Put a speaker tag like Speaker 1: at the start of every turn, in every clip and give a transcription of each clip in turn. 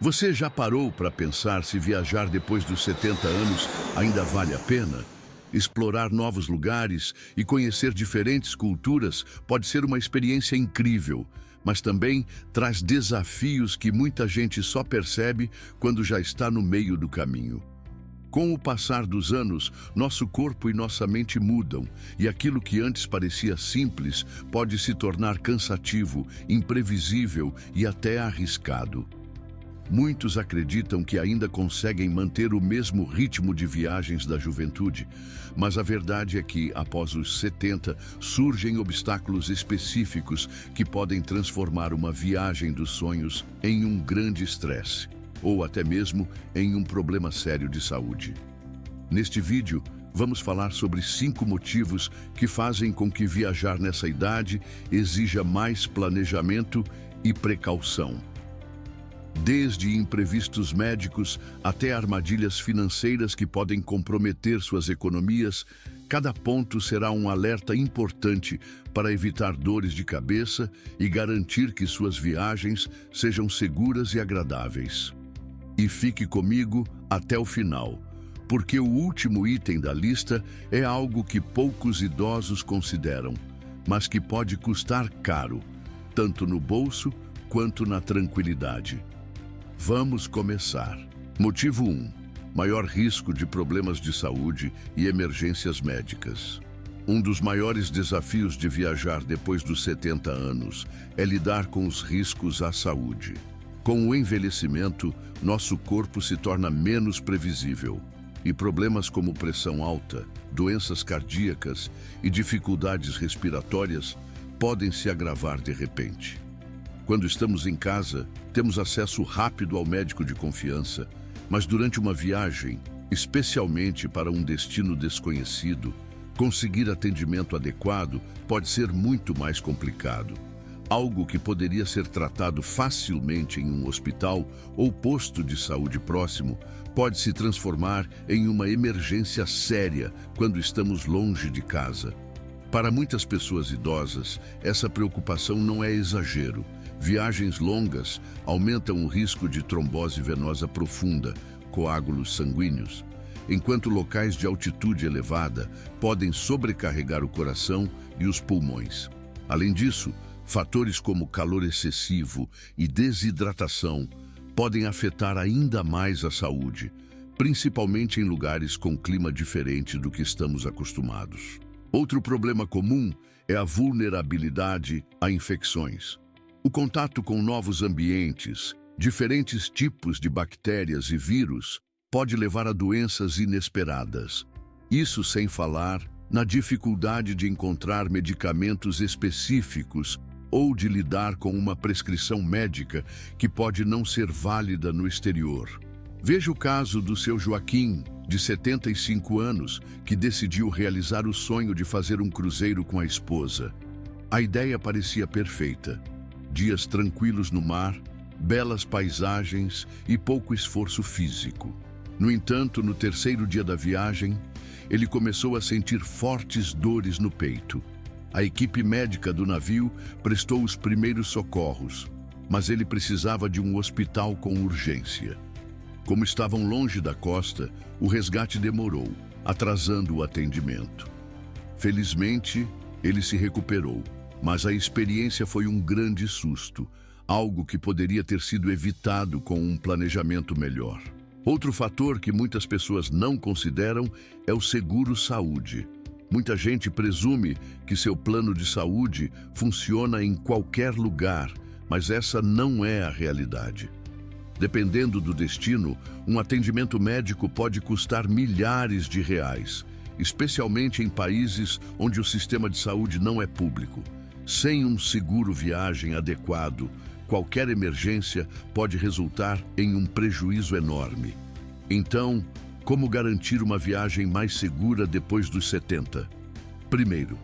Speaker 1: Você já parou para pensar se viajar depois dos 70 anos ainda vale a pena? Explorar novos lugares e conhecer diferentes culturas pode ser uma experiência incrível, mas também traz desafios que muita gente só percebe quando já está no meio do caminho. Com o passar dos anos, nosso corpo e nossa mente mudam, e aquilo que antes parecia simples pode se tornar cansativo, imprevisível e até arriscado. Muitos acreditam que ainda conseguem manter o mesmo ritmo de viagens da juventude, mas a verdade é que, após os 70, surgem obstáculos específicos que podem transformar uma viagem dos sonhos em um grande estresse, ou até mesmo em um problema sério de saúde. Neste vídeo, vamos falar sobre 5 motivos que fazem com que viajar nessa idade exija mais planejamento e precaução. Desde imprevistos médicos até armadilhas financeiras que podem comprometer suas economias, cada ponto será um alerta importante para evitar dores de cabeça e garantir que suas viagens sejam seguras e agradáveis. E fique comigo até o final, porque o último item da lista é algo que poucos idosos consideram, mas que pode custar caro, tanto no bolso quanto na tranquilidade. Vamos começar. Motivo 1. Maior risco de problemas de saúde e emergências médicas. Um dos maiores desafios de viajar depois dos 70 anos é lidar com os riscos à saúde. Com o envelhecimento, nosso corpo se torna menos previsível e problemas como pressão alta, doenças cardíacas e dificuldades respiratórias podem se agravar de repente. Quando estamos em casa, temos acesso rápido ao médico de confiança, mas durante uma viagem, especialmente para um destino desconhecido, conseguir atendimento adequado pode ser muito mais complicado. Algo que poderia ser tratado facilmente em um hospital ou posto de saúde próximo pode se transformar em uma emergência séria quando estamos longe de casa. Para muitas pessoas idosas, essa preocupação não é exagero. Viagens longas aumentam o risco de trombose venosa profunda, coágulos sanguíneos, enquanto locais de altitude elevada podem sobrecarregar o coração e os pulmões. Além disso, fatores como calor excessivo e desidratação podem afetar ainda mais a saúde, principalmente em lugares com clima diferente do que estamos acostumados. Outro problema comum é a vulnerabilidade a infecções. O contato com novos ambientes, diferentes tipos de bactérias e vírus, pode levar a doenças inesperadas. Isso sem falar na dificuldade de encontrar medicamentos específicos ou de lidar com uma prescrição médica que pode não ser válida no exterior. Veja o caso do seu Joaquim, de 75 anos, que decidiu realizar o sonho de fazer um cruzeiro com a esposa. A ideia parecia perfeita. Dias tranquilos no mar, belas paisagens e pouco esforço físico. No entanto, no terceiro dia da viagem, ele começou a sentir fortes dores no peito. A equipe médica do navio prestou os primeiros socorros, mas ele precisava de um hospital com urgência. Como estavam longe da costa, o resgate demorou, atrasando o atendimento. Felizmente, ele se recuperou, mas a experiência foi um grande susto, algo que poderia ter sido evitado com um planejamento melhor. Outro fator que muitas pessoas não consideram é o seguro-saúde. Muita gente presume que seu plano de saúde funciona em qualquer lugar, mas essa não é a realidade. Dependendo do destino, um atendimento médico pode custar milhares de reais, especialmente em países onde o sistema de saúde não é público. Sem um seguro viagem adequado, qualquer emergência pode resultar em um prejuízo enorme. Então, como garantir uma viagem mais segura depois dos 70? Primeiro,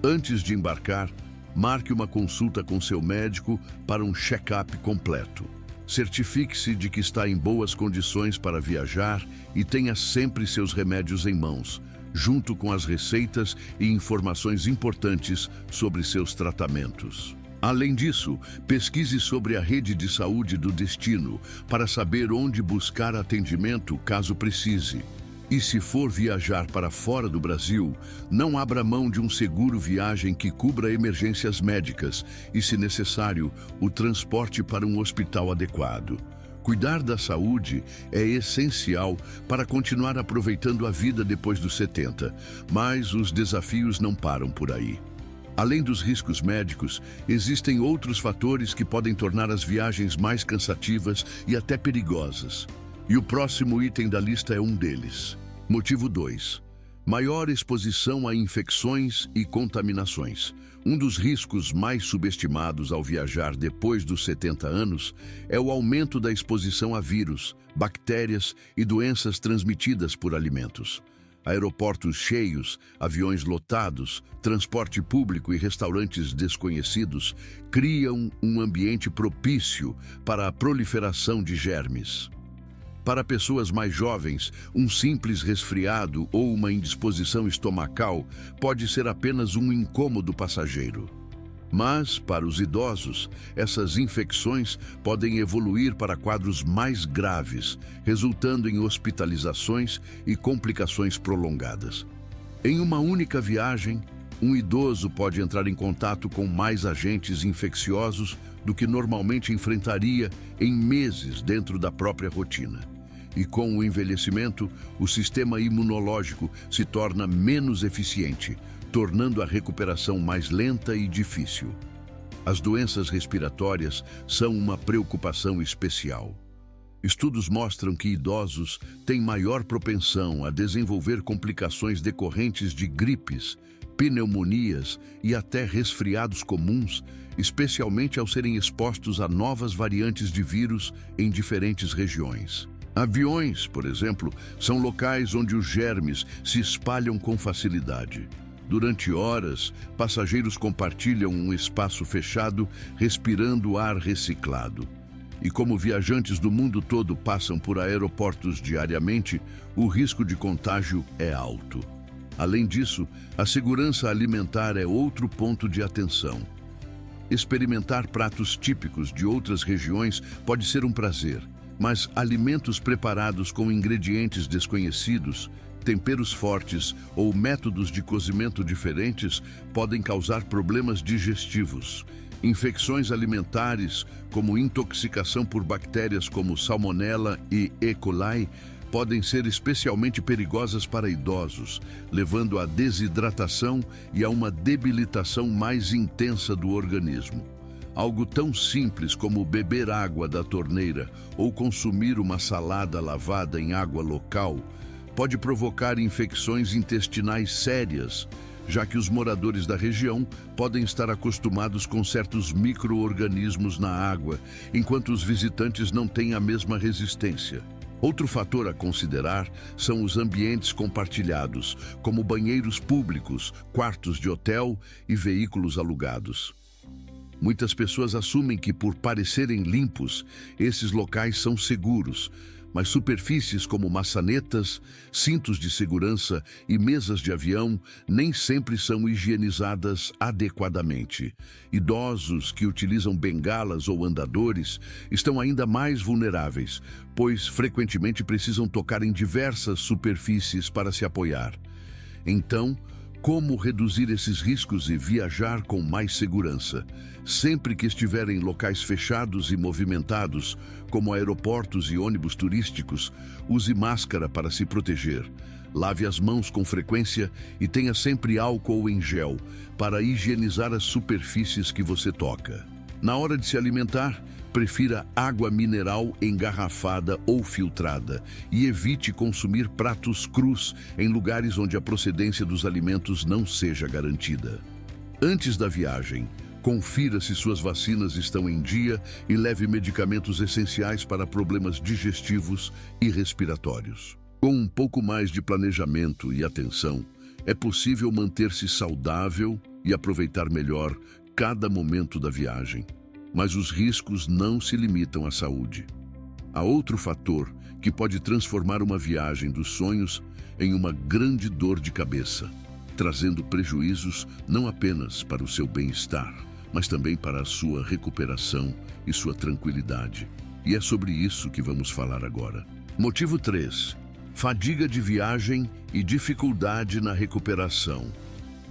Speaker 1: antes de embarcar, marque uma consulta com seu médico para um check-up completo. Certifique-se de que está em boas condições para viajar e tenha sempre seus remédios em mãos, junto com as receitas e informações importantes sobre seus tratamentos. Além disso, pesquise sobre a rede de saúde do destino para saber onde buscar atendimento caso precise. E se for viajar para fora do Brasil, não abra mão de um seguro viagem que cubra emergências médicas e, se necessário, o transporte para um hospital adequado. Cuidar da saúde é essencial para continuar aproveitando a vida depois dos 70, mas os desafios não param por aí. Além dos riscos médicos, existem outros fatores que podem tornar as viagens mais cansativas e até perigosas. E o próximo item da lista é um deles. Motivo 2. Maior exposição a infecções e contaminações. Um dos riscos mais subestimados ao viajar depois dos 70 anos é o aumento da exposição a vírus, bactérias e doenças transmitidas por alimentos. Aeroportos cheios, aviões lotados, transporte público e restaurantes desconhecidos criam um ambiente propício para a proliferação de germes. Para pessoas mais jovens, um simples resfriado ou uma indisposição estomacal pode ser apenas um incômodo passageiro. Mas, para os idosos, essas infecções podem evoluir para quadros mais graves, resultando em hospitalizações e complicações prolongadas. Em uma única viagem, um idoso pode entrar em contato com mais agentes infecciosos do que normalmente enfrentaria em meses dentro da própria rotina. E com o envelhecimento, o sistema imunológico se torna menos eficiente, tornando a recuperação mais lenta e difícil. As doenças respiratórias são uma preocupação especial. Estudos mostram que idosos têm maior propensão a desenvolver complicações decorrentes de gripes, pneumonias e até resfriados comuns, especialmente ao serem expostos a novas variantes de vírus em diferentes regiões. Aviões, por exemplo, são locais onde os germes se espalham com facilidade. Durante horas, passageiros compartilham um espaço fechado, respirando ar reciclado. E como viajantes do mundo todo passam por aeroportos diariamente, o risco de contágio é alto. Além disso, a segurança alimentar é outro ponto de atenção. Experimentar pratos típicos de outras regiões pode ser um prazer, mas alimentos preparados com ingredientes desconhecidos, temperos fortes ou métodos de cozimento diferentes podem causar problemas digestivos. Infecções alimentares, como intoxicação por bactérias como Salmonella e E. coli, podem ser especialmente perigosas para idosos, levando à desidratação e a uma debilitação mais intensa do organismo. Algo tão simples como beber água da torneira ou consumir uma salada lavada em água local pode provocar infecções intestinais sérias, já que os moradores da região podem estar acostumados com certos micro-organismos na água, enquanto os visitantes não têm a mesma resistência. Outro fator a considerar são os ambientes compartilhados, como banheiros públicos, quartos de hotel e veículos alugados. Muitas pessoas assumem que, por parecerem limpos, esses locais são seguros, mas superfícies como maçanetas, cintos de segurança e mesas de avião nem sempre são higienizadas adequadamente. Idosos que utilizam bengalas ou andadores estão ainda mais vulneráveis, pois frequentemente precisam tocar em diversas superfícies para se apoiar. Então, como reduzir esses riscos e viajar com mais segurança? Sempre que estiver em locais fechados e movimentados, como aeroportos e ônibus turísticos, use máscara para se proteger. Lave as mãos com frequência e tenha sempre álcool em gel para higienizar as superfícies que você toca. Na hora de se alimentar, prefira água mineral engarrafada ou filtrada e evite consumir pratos crus em lugares onde a procedência dos alimentos não seja garantida. Antes da viagem, confira se suas vacinas estão em dia e leve medicamentos essenciais para problemas digestivos e respiratórios. Com um pouco mais de planejamento e atenção, é possível manter-se saudável e aproveitar melhor cada momento da viagem. Mas os riscos não se limitam à saúde. Há outro fator que pode transformar uma viagem dos sonhos em uma grande dor de cabeça, trazendo prejuízos não apenas para o seu bem-estar, mas também para a sua recuperação e sua tranquilidade. E é sobre isso que vamos falar agora. Motivo 3. Fadiga de viagem e dificuldade na recuperação.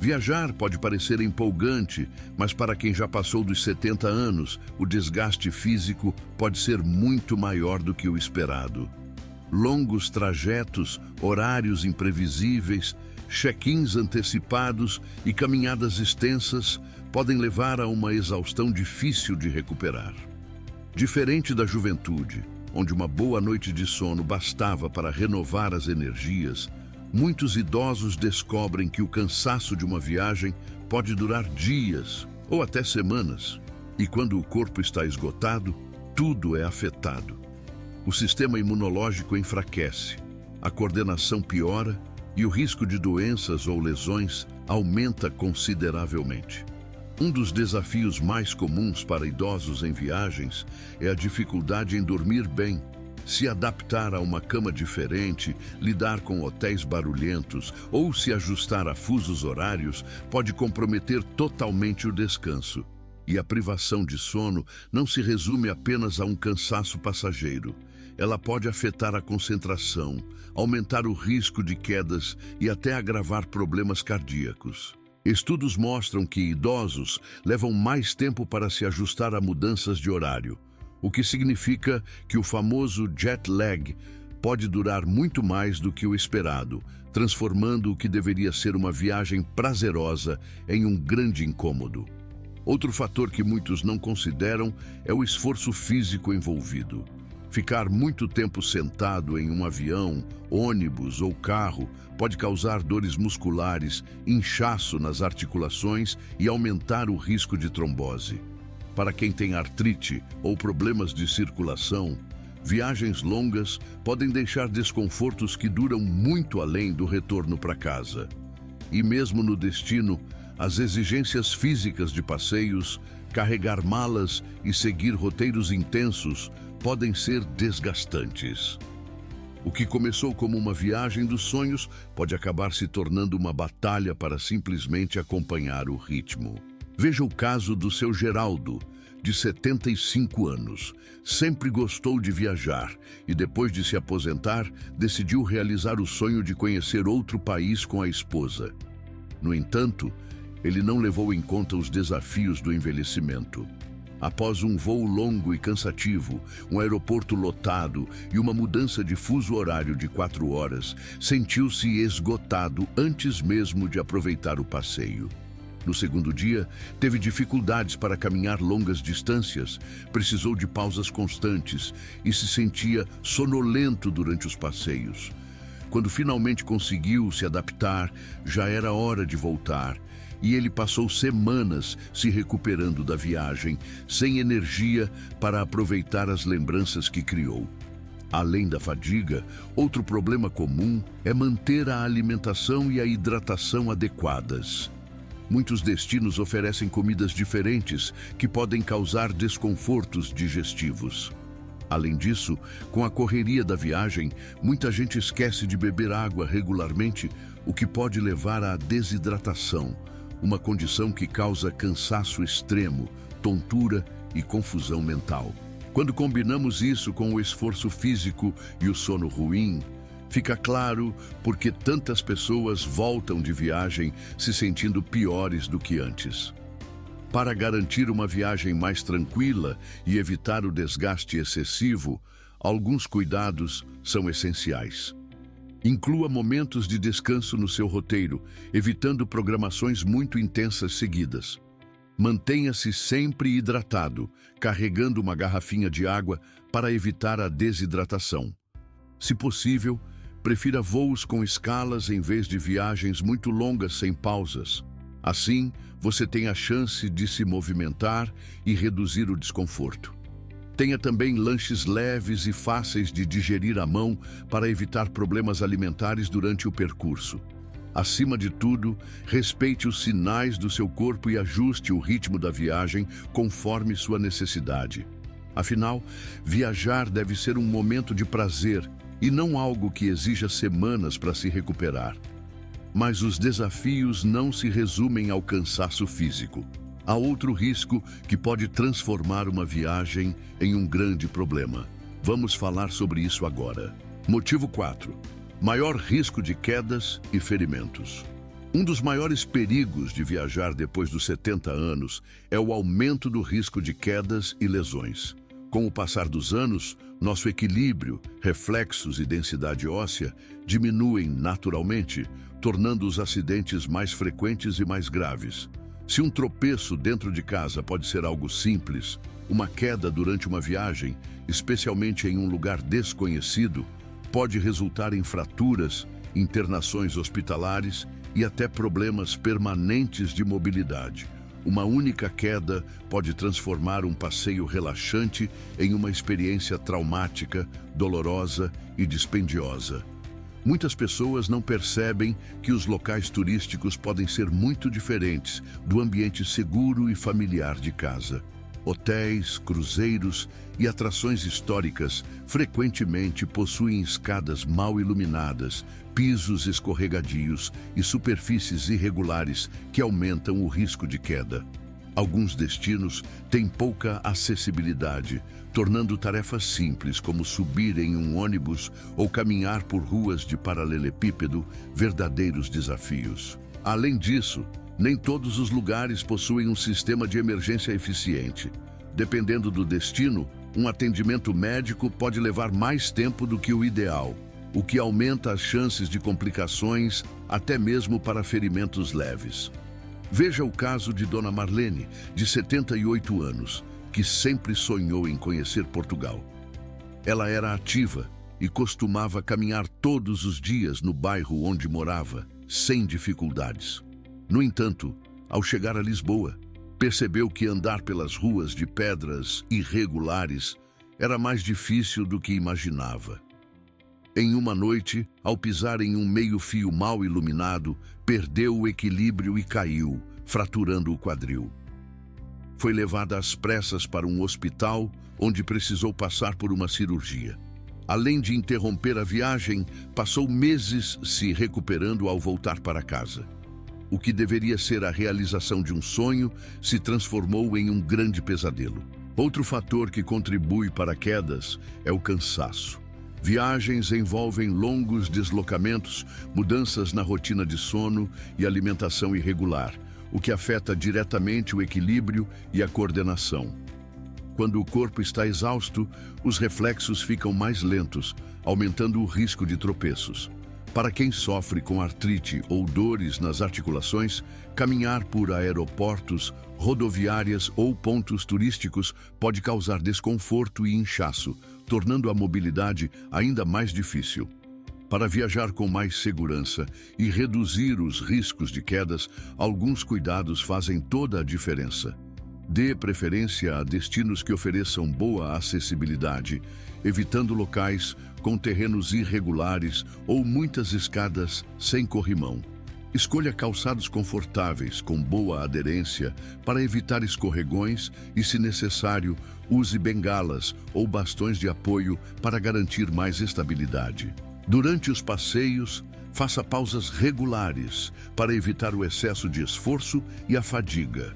Speaker 1: Viajar pode parecer empolgante, mas para quem já passou dos 70 anos, o desgaste físico pode ser muito maior do que o esperado. Longos trajetos, horários imprevisíveis, check-ins antecipados e caminhadas extensas podem levar a uma exaustão difícil de recuperar. Diferente da juventude, onde uma boa noite de sono bastava para renovar as energias, muitos idosos descobrem que o cansaço de uma viagem pode durar dias ou até semanas. E quando o corpo está esgotado, tudo é afetado. O sistema imunológico enfraquece, a coordenação piora e o risco de doenças ou lesões aumenta consideravelmente. Um dos desafios mais comuns para idosos em viagens é a dificuldade em dormir bem. Se adaptar a uma cama diferente, lidar com hotéis barulhentos ou se ajustar a fusos horários pode comprometer totalmente o descanso. E a privação de sono não se resume apenas a um cansaço passageiro. Ela pode afetar a concentração, aumentar o risco de quedas e até agravar problemas cardíacos. Estudos mostram que idosos levam mais tempo para se ajustar a mudanças de horário, o que significa que o famoso jet lag pode durar muito mais do que o esperado, transformando o que deveria ser uma viagem prazerosa em um grande incômodo. Outro fator que muitos não consideram é o esforço físico envolvido. Ficar muito tempo sentado em um avião, ônibus ou carro pode causar dores musculares, inchaço nas articulações e aumentar o risco de trombose. Para quem tem artrite ou problemas de circulação, viagens longas podem deixar desconfortos que duram muito além do retorno para casa. E mesmo no destino, as exigências físicas de passeios, carregar malas e seguir roteiros intensos podem ser desgastantes. O que começou como uma viagem dos sonhos pode acabar se tornando uma batalha para simplesmente acompanhar o ritmo. Veja o caso do seu Geraldo, de 75 anos. Sempre gostou de viajar e, depois de se aposentar, decidiu realizar o sonho de conhecer outro país com a esposa. No entanto, ele não levou em conta os desafios do envelhecimento. Após um voo longo e cansativo, um aeroporto lotado e uma mudança de fuso horário de 4 horas, sentiu-se esgotado antes mesmo de aproveitar o passeio. No segundo dia, teve dificuldades para caminhar longas distâncias, precisou de pausas constantes e se sentia sonolento durante os passeios. Quando finalmente conseguiu se adaptar, já era hora de voltar. E ele passou semanas se recuperando da viagem, sem energia para aproveitar as lembranças que criou. Além da fadiga, outro problema comum é manter a alimentação e a hidratação adequadas. Muitos destinos oferecem comidas diferentes que podem causar desconfortos digestivos. Além disso, com a correria da viagem, muita gente esquece de beber água regularmente, o que pode levar à desidratação, uma condição que causa cansaço extremo, tontura e confusão mental. Quando combinamos isso com o esforço físico e o sono ruim, fica claro por que tantas pessoas voltam de viagem se sentindo piores do que antes. Para garantir uma viagem mais tranquila e evitar o desgaste excessivo, alguns cuidados são essenciais. Inclua momentos de descanso no seu roteiro, evitando programações muito intensas seguidas. Mantenha-se sempre hidratado, carregando uma garrafinha de água para evitar a desidratação. Se possível, prefira voos com escalas em vez de viagens muito longas sem pausas. Assim, você tem a chance de se movimentar e reduzir o desconforto. Tenha também lanches leves e fáceis de digerir à mão para evitar problemas alimentares durante o percurso. Acima de tudo, respeite os sinais do seu corpo e ajuste o ritmo da viagem conforme sua necessidade. Afinal, viajar deve ser um momento de prazer e não algo que exija semanas para se recuperar. Mas os desafios não se resumem ao cansaço físico. há outro risco que pode transformar uma viagem em um grande problema. Vamos falar sobre isso agora. Motivo 4. Maior risco de quedas e ferimentos. Um dos maiores perigos de viajar depois dos 70 anos é o aumento do risco de quedas e lesões. Com o passar dos anos, nosso equilíbrio, reflexos e densidade óssea diminuem naturalmente, tornando os acidentes mais frequentes e mais graves. Se um tropeço dentro de casa pode ser algo simples, uma queda durante uma viagem, especialmente em um lugar desconhecido, pode resultar em fraturas, internações hospitalares e até problemas permanentes de mobilidade. Uma única queda pode transformar um passeio relaxante em uma experiência traumática, dolorosa e dispendiosa. Muitas pessoas não percebem que os locais turísticos podem ser muito diferentes do ambiente seguro e familiar de casa. Hotéis, cruzeiros e atrações históricas frequentemente possuem escadas mal iluminadas, pisos escorregadios e superfícies irregulares que aumentam o risco de queda. Alguns destinos têm pouca acessibilidade, tornando tarefas simples como subir em um ônibus ou caminhar por ruas de paralelepípedo verdadeiros desafios. Além disso, nem todos os lugares possuem um sistema de emergência eficiente. Dependendo do destino, um atendimento médico pode levar mais tempo do que o ideal, o que aumenta as chances de complicações, até mesmo para ferimentos leves. Veja o caso de Dona Marlene, de 78 anos, que sempre sonhou em conhecer Portugal. Ela era ativa e costumava caminhar todos os dias no bairro onde morava, sem dificuldades. No entanto, ao chegar a Lisboa, percebeu que andar pelas ruas de pedras irregulares era mais difícil do que imaginava. Em uma noite, ao pisar em um meio-fio mal iluminado, perdeu o equilíbrio e caiu, fraturando o quadril. Foi levada às pressas para um hospital, onde precisou passar por uma cirurgia. Além de interromper a viagem, passou meses se recuperando ao voltar para casa. O que deveria ser a realização de um sonho se transformou em um grande pesadelo. Outro fator que contribui para quedas é o cansaço. Viagens envolvem longos deslocamentos, mudanças na rotina de sono e alimentação irregular, o que afeta diretamente o equilíbrio e a coordenação. Quando o corpo está exausto, os reflexos ficam mais lentos, aumentando o risco de tropeços. Para quem sofre com artrite ou dores nas articulações, caminhar por aeroportos, rodoviárias ou pontos turísticos pode causar desconforto e inchaço, tornando a mobilidade ainda mais difícil. Para viajar com mais segurança e reduzir os riscos de quedas, alguns cuidados fazem toda a diferença. Dê preferência a destinos que ofereçam boa acessibilidade, evitando locais com terrenos irregulares ou muitas escadas sem corrimão. Escolha calçados confortáveis, com boa aderência, para evitar escorregões e, se necessário, use bengalas ou bastões de apoio para garantir mais estabilidade. Durante os passeios, faça pausas regulares para evitar o excesso de esforço e a fadiga.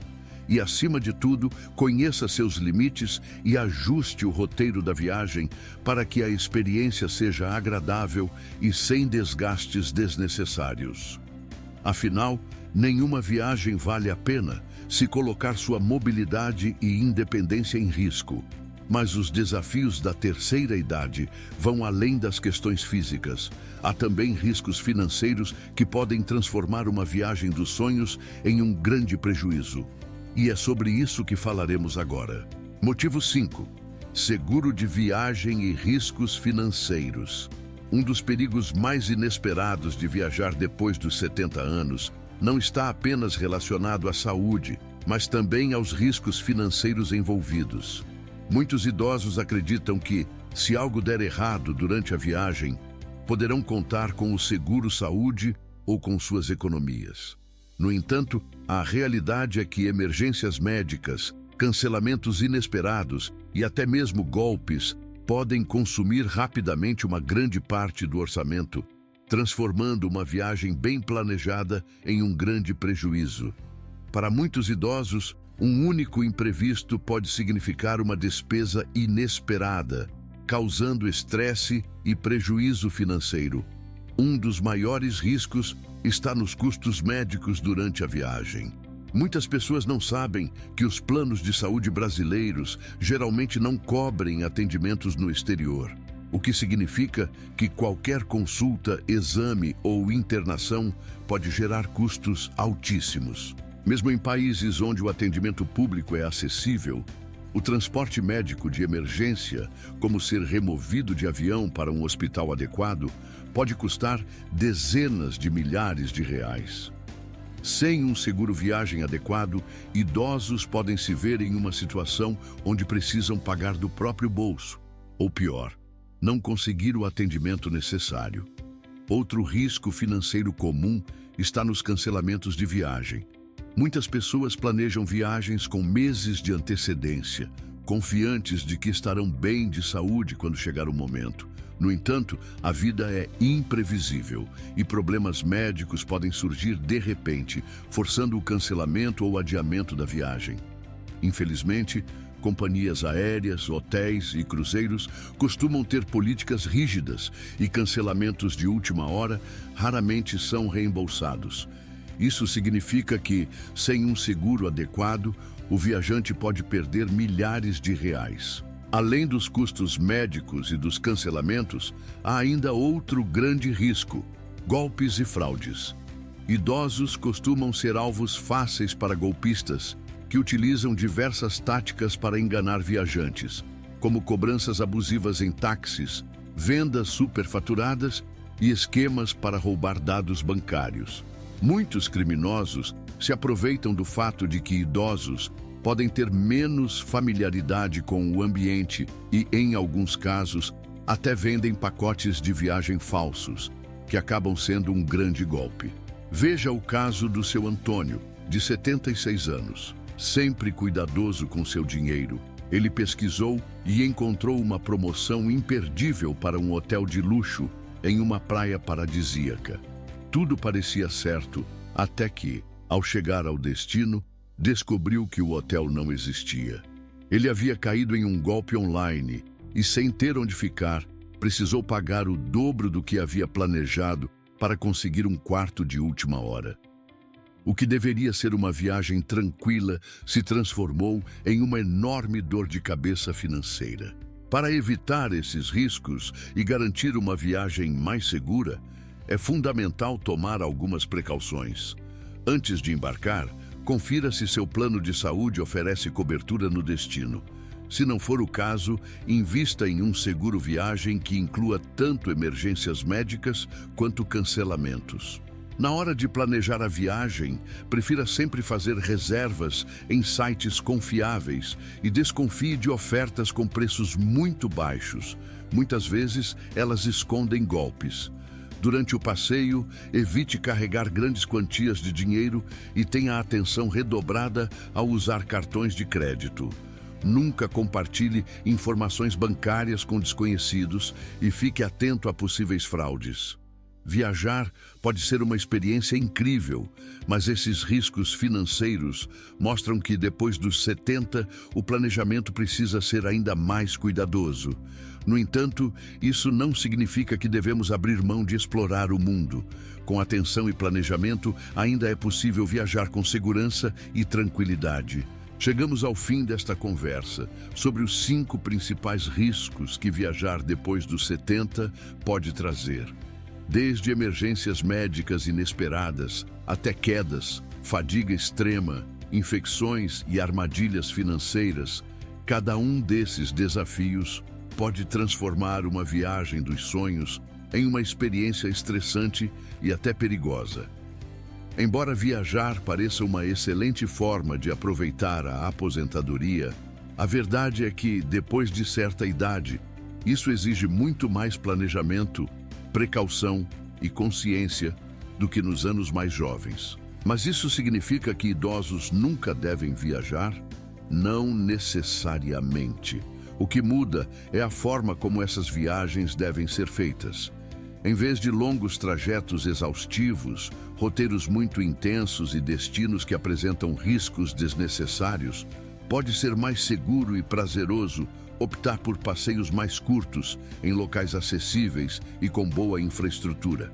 Speaker 1: E, acima de tudo, conheça seus limites e ajuste o roteiro da viagem para que a experiência seja agradável e sem desgastes desnecessários. Afinal, nenhuma viagem vale a pena se colocar sua mobilidade e independência em risco. Mas os desafios da terceira idade vão além das questões físicas. Há também riscos financeiros que podem transformar uma viagem dos sonhos em um grande prejuízo. E é sobre isso que falaremos agora. Motivo 5. Seguro de viagem e riscos financeiros. Um dos perigos mais inesperados de viajar depois dos 70 anos não está apenas relacionado à saúde, mas também aos riscos financeiros envolvidos. Muitos idosos acreditam que, se algo der errado durante a viagem, poderão contar com o seguro-saúde ou com suas economias. No entanto, a realidade é que emergências médicas, cancelamentos inesperados e até mesmo golpes podem consumir rapidamente uma grande parte do orçamento, transformando uma viagem bem planejada em um grande prejuízo. Para muitos idosos, Um único imprevisto pode significar uma despesa inesperada, causando estresse e prejuízo financeiro. Um dos maiores riscos está nos custos médicos durante a viagem. Muitas pessoas não sabem que os planos de saúde brasileiros geralmente não cobrem atendimentos no exterior, o que significa que qualquer consulta, exame ou internação pode gerar custos altíssimos. Mesmo em países onde o atendimento público é acessível, o transporte médico de emergência, como ser removido de avião para um hospital adequado, pode custar dezenas de milhares de reais. Sem um seguro viagem adequado, idosos podem se ver em uma situação onde precisam pagar do próprio bolso, ou pior, não conseguir o atendimento necessário. Outro risco financeiro comum está nos cancelamentos de viagem. Muitas pessoas planejam viagens com meses de antecedência, confiantes de que estarão bem de saúde quando chegar o momento. No entanto, a vida é imprevisível e problemas médicos podem surgir de repente, forçando o cancelamento ou adiamento da viagem. Infelizmente, companhias aéreas, hotéis e cruzeiros costumam ter políticas rígidas e cancelamentos de última hora raramente são reembolsados. Isso significa que, sem um seguro adequado, o viajante pode perder milhares de reais. Além dos custos médicos e dos cancelamentos, há ainda outro grande risco: golpes e fraudes. Idosos costumam ser alvos fáceis para golpistas, que utilizam diversas táticas para enganar viajantes, como cobranças abusivas em táxis, vendas superfaturadas e esquemas para roubar dados bancários. Muitos criminosos se aproveitam do fato de que idosos podem ter menos familiaridade com o ambiente e, em alguns casos, até vendem pacotes de viagem falsos, que acabam sendo um grande golpe. Veja o caso do seu Antônio, de 76 anos. Sempre cuidadoso com seu dinheiro, ele pesquisou e encontrou uma promoção imperdível para um hotel de luxo em uma praia paradisíaca. Tudo parecia certo, até que, ao chegar ao destino, descobriu que o hotel não existia. Ele havia caído em um golpe online e, sem ter onde ficar, precisou pagar o dobro do que havia planejado para conseguir um quarto de última hora. O que deveria ser uma viagem tranquila se transformou em uma enorme dor de cabeça financeira. Para evitar esses riscos e garantir uma viagem mais segura, é fundamental tomar algumas precauções. Antes de embarcar, confira se seu plano de saúde oferece cobertura no destino. Se não for o caso, invista em um seguro viagem que inclua tanto emergências médicas quanto cancelamentos. Na hora de planejar a viagem, prefira sempre fazer reservas em sites confiáveis e desconfie de ofertas com preços muito baixos. Muitas vezes, elas escondem golpes. Durante o passeio, evite carregar grandes quantias de dinheiro e tenha a atenção redobrada ao usar cartões de crédito. Nunca compartilhe informações bancárias com desconhecidos e fique atento a possíveis fraudes. Viajar pode ser uma experiência incrível, mas esses riscos financeiros mostram que depois dos 70, o planejamento precisa ser ainda mais cuidadoso. No entanto, isso não significa que devemos abrir mão de explorar o mundo. Com atenção e planejamento, ainda é possível viajar com segurança e tranquilidade. Chegamos ao fim desta conversa sobre os 5 principais riscos que viajar depois dos 70 pode trazer. Desde emergências médicas inesperadas até quedas, fadiga extrema, infecções e armadilhas financeiras, cada um desses desafios pode transformar uma viagem dos sonhos em uma experiência estressante e até perigosa. Embora viajar pareça uma excelente forma de aproveitar a aposentadoria, a verdade é que, depois de certa idade, isso exige muito mais planejamento, precaução e consciência do que nos anos mais jovens. Mas isso significa que idosos nunca devem viajar? Não necessariamente. O que muda é a forma como essas viagens devem ser feitas. Em vez de longos trajetos exaustivos, roteiros muito intensos e destinos que apresentam riscos desnecessários, pode ser mais seguro e prazeroso optar por passeios mais curtos, em locais acessíveis e com boa infraestrutura.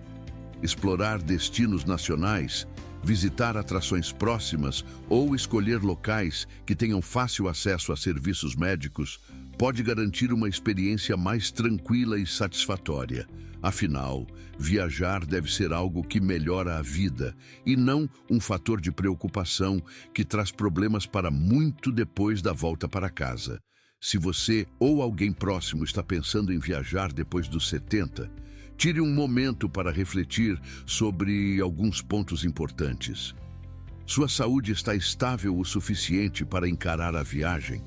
Speaker 1: Explorar destinos nacionais, visitar atrações próximas ou escolher locais que tenham fácil acesso a serviços médicos pode garantir uma experiência mais tranquila e satisfatória. Afinal, viajar deve ser algo que melhora a vida e não um fator de preocupação que traz problemas para muito depois da volta para casa. Se você ou alguém próximo está pensando em viajar depois dos 70, tire um momento para refletir sobre alguns pontos importantes. Sua saúde está estável o suficiente para encarar a viagem?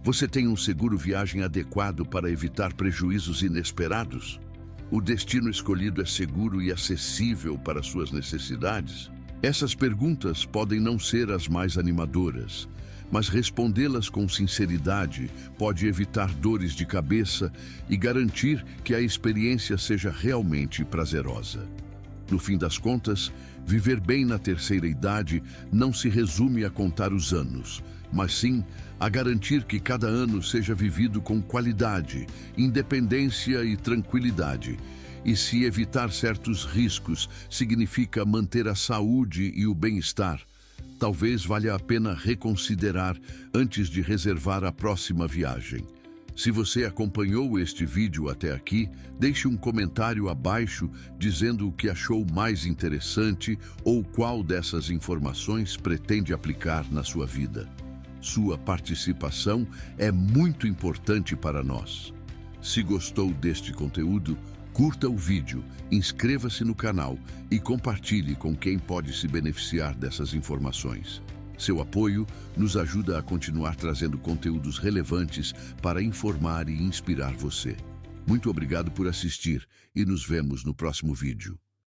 Speaker 1: Você tem um seguro viagem adequado para evitar prejuízos inesperados? O destino escolhido é seguro e acessível para suas necessidades? Essas perguntas podem não ser as mais animadoras, mas respondê-las com sinceridade pode evitar dores de cabeça e garantir que a experiência seja realmente prazerosa. No fim das contas, viver bem na terceira idade não se resume a contar os anos, mas sim a garantir que cada ano seja vivido com qualidade, independência e tranquilidade. E se evitar certos riscos significa manter a saúde e o bem-estar, talvez valha a pena reconsiderar antes de reservar a próxima viagem. Se você acompanhou este vídeo até aqui, deixe um comentário abaixo dizendo o que achou mais interessante ou qual dessas informações pretende aplicar na sua vida. Sua participação é muito importante para nós. Se gostou deste conteúdo, curta o vídeo, inscreva-se no canal e compartilhe com quem pode se beneficiar dessas informações. Seu apoio nos ajuda a continuar trazendo conteúdos relevantes para informar e inspirar você. Muito obrigado por assistir e nos vemos no próximo vídeo.